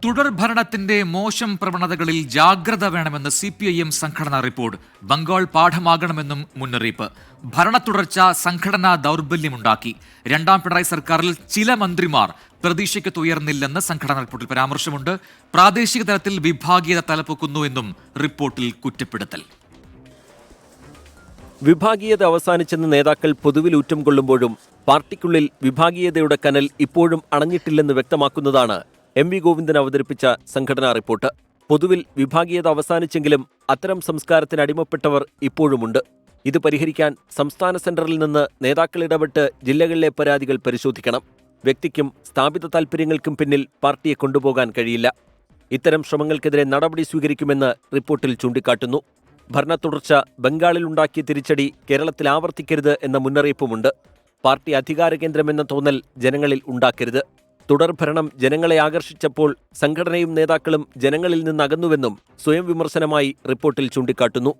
തുടർ ഭരണത്തിന്റെ മോശം പ്രവണതകളിൽ ജാഗ്രത വേണമെന്ന് CPIM സംഘടനാ റിപ്പോർട്ട്. ബംഗാൾ പാഠമാകണമെന്നും മുന്നറിയിപ്പ്. ഭരണ തുടർച്ച സംഘടനാ ദൗർബല്യമുണ്ടാക്കി. രണ്ടാം പിണറായി സർക്കാരിൽ ചില മന്ത്രിമാർ പ്രതീക്ഷയ്ക്കുയർന്നില്ലെന്ന് സംഘടനാ റിപ്പോർട്ടിൽ പരാമർശമുണ്ട്. പ്രാദേശിക തലത്തിൽ വിഭാഗീയത തലപ്പൊക്കുന്നു എന്നും റിപ്പോർട്ടിൽ കുറ്റപ്പെടുത്തൽ. വിഭാഗീയത അവസാനിച്ചെന്ന് നേതാക്കൾ പൊതുവിൽ ഊറ്റം കൊള്ളുമ്പോഴും പാർട്ടിക്കുള്ളിൽ വിഭാഗീയതയുടെ കനൽ ഇപ്പോഴും അണഞ്ഞിട്ടില്ലെന്ന് വ്യക്തമാക്കുന്നതാണ് MV ഗോവിന്ദൻ അവതരിപ്പിച്ച സംഘടനാ റിപ്പോർട്ട്. പൊതുവിൽ വിഭാഗീയത അവസാനിച്ചെങ്കിലും അത്തരം സംസ്കാരത്തിന് അടിമപ്പെട്ടവർ ഇപ്പോഴുമുണ്ട്. ഇത് പരിഹരിക്കാൻ സംസ്ഥാന സെന്ററിൽ നിന്ന് നേതാക്കൾ ഇടപെട്ട് ജില്ലകളിലെ പരാതികൾ പരിശോധിക്കണം. വ്യക്തിക്കും സ്ഥാപിത താൽപര്യങ്ങൾക്കും പിന്നിൽ പാർട്ടിയെ കൊണ്ടുപോകാൻ കഴിയില്ല. ഇത്തരം ശ്രമങ്ങൾക്കെതിരെ നടപടി സ്വീകരിക്കുമെന്ന് റിപ്പോർട്ടിൽ ചൂണ്ടിക്കാട്ടുന്നു. ഭരണ തുടർച്ച ബംഗാളിലുണ്ടാക്കിയ തിരിച്ചടി കേരളത്തിൽ ആവർത്തിക്കരുത് എന്ന മുന്നറിയിപ്പുമുണ്ട്. പാർട്ടി അധികാര കേന്ദ്രമെന്ന തോന്നൽ ജനങ്ങളിൽ ഉണ്ടാക്കരുത്. തുടർഭരണം ജനങ്ങളെ ആകർഷിച്ചപ്പോൾ സംഘടനയും നേതാക്കളും ജനങ്ങളിൽ നിന്ന് അകന്നുവെന്നും സ്വയം വിമർശനമായി റിപ്പോർട്ടിൽ ചൂണ്ടിക്കാട്ടുന്നു.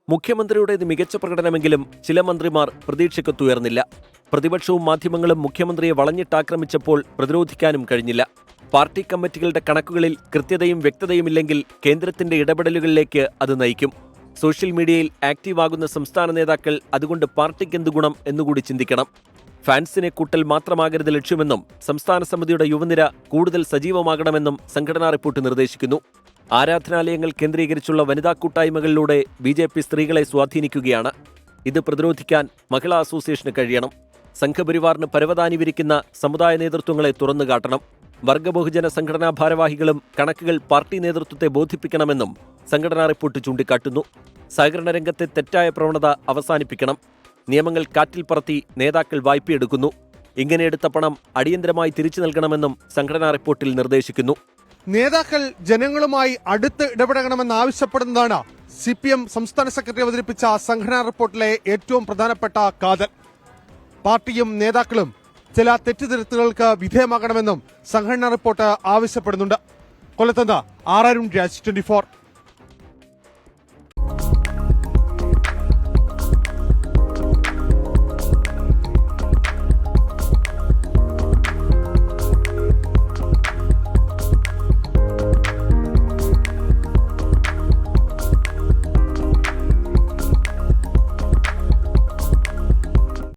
മുഖ്യമന്ത്രിയുടേത് മികച്ച പ്രകടനമെങ്കിലും ചില മന്ത്രിമാർ പ്രതീക്ഷയ്ക്കൊത്തുയർന്നില്ല. പ്രതിപക്ഷവും മാധ്യമങ്ങളും മുഖ്യമന്ത്രിയെ വളഞ്ഞിട്ടാക്രമിച്ചപ്പോൾ പ്രതിരോധിക്കാനും കഴിഞ്ഞില്ല. പാർട്ടി കമ്മിറ്റികളുടെ കണക്കുകളിൽ കൃത്യതയും വ്യക്തതയുമില്ലെങ്കിൽ കേന്ദ്രത്തിന്റെ ഇടപെടലുകളിലേക്ക് അത് നയിക്കും. സോഷ്യൽ മീഡിയയിൽ ആക്റ്റീവാകുന്ന സംസ്ഥാന നേതാക്കൾ അതുകൊണ്ട് പാർട്ടിക്ക് എന്ത് ഗുണം എന്നുകൂടി ചിന്തിക്കണം. ഫാൻസിനെ കൂട്ടൽ മാത്രമാകരുത് ലക്ഷ്യമെന്നും സംസ്ഥാന സമിതിയുടെ യുവനിര കൂടുതൽ സജീവമാകണമെന്നും സംഘടനാ റിപ്പോർട്ട് നിർദ്ദേശിക്കുന്നു. ആരാധനാലയങ്ങൾ കേന്ദ്രീകരിച്ചുള്ള വനിതാ കൂട്ടായ്മകളിലൂടെ BJP സ്ത്രീകളെ സ്വാധീനിക്കുകയാണ്. ഇത് പ്രതിരോധിക്കാൻ മഹിളാ അസോസിയേഷന് കഴിയണം. സംഘപരിവാറിന് പരവതാനി വിരിക്കുന്ന സമുദായ നേതൃത്വങ്ങളെ തുറന്നു കാട്ടണം. വർഗബഹുജന സംഘടനാ ഭാരവാഹികളും കണക്കുകൾ പാർട്ടി നേതൃത്വത്തെ ബോധിപ്പിക്കണമെന്നും സംഘടനാ റിപ്പോർട്ട് ചൂണ്ടിക്കാട്ടുന്നു. സഹകരണ രംഗത്തെ തെറ്റായ പ്രവണത അവസാനിപ്പിക്കണം. നിയമങ്ങൾ കാറ്റിൽ പറത്തി നേതാക്കൾ വായ്പയെടുക്കുന്നു. ഇങ്ങനെ എടുത്ത പണം അടിയന്തരമായി തിരിച്ചു നൽകണമെന്നും സംഘടനാ റിപ്പോർട്ടിൽ നിർദ്ദേശിക്കുന്നു. നേതാക്കൾ ജനങ്ങളുമായി അടുത്ത് ഇടപെടണമെന്നാവശ്യപ്പെടുന്നതാണ് CPM സംസ്ഥാന സെക്രട്ടറി അവതരിപ്പിച്ച സംഘടനാ റിപ്പോർട്ടിലെ ഏറ്റവും പ്രധാനപ്പെട്ട കാതൽ. പാർട്ടിയും നേതാക്കളും ചില തെറ്റുതിരുത്തുകൾക്ക് വിധേയമാകണമെന്നും സംഘടനാ റിപ്പോർട്ട് ആവശ്യപ്പെടുന്നുണ്ട്. കൊല്ലത്തുനിന്ന് R. അരുൺ രാജ്, 24.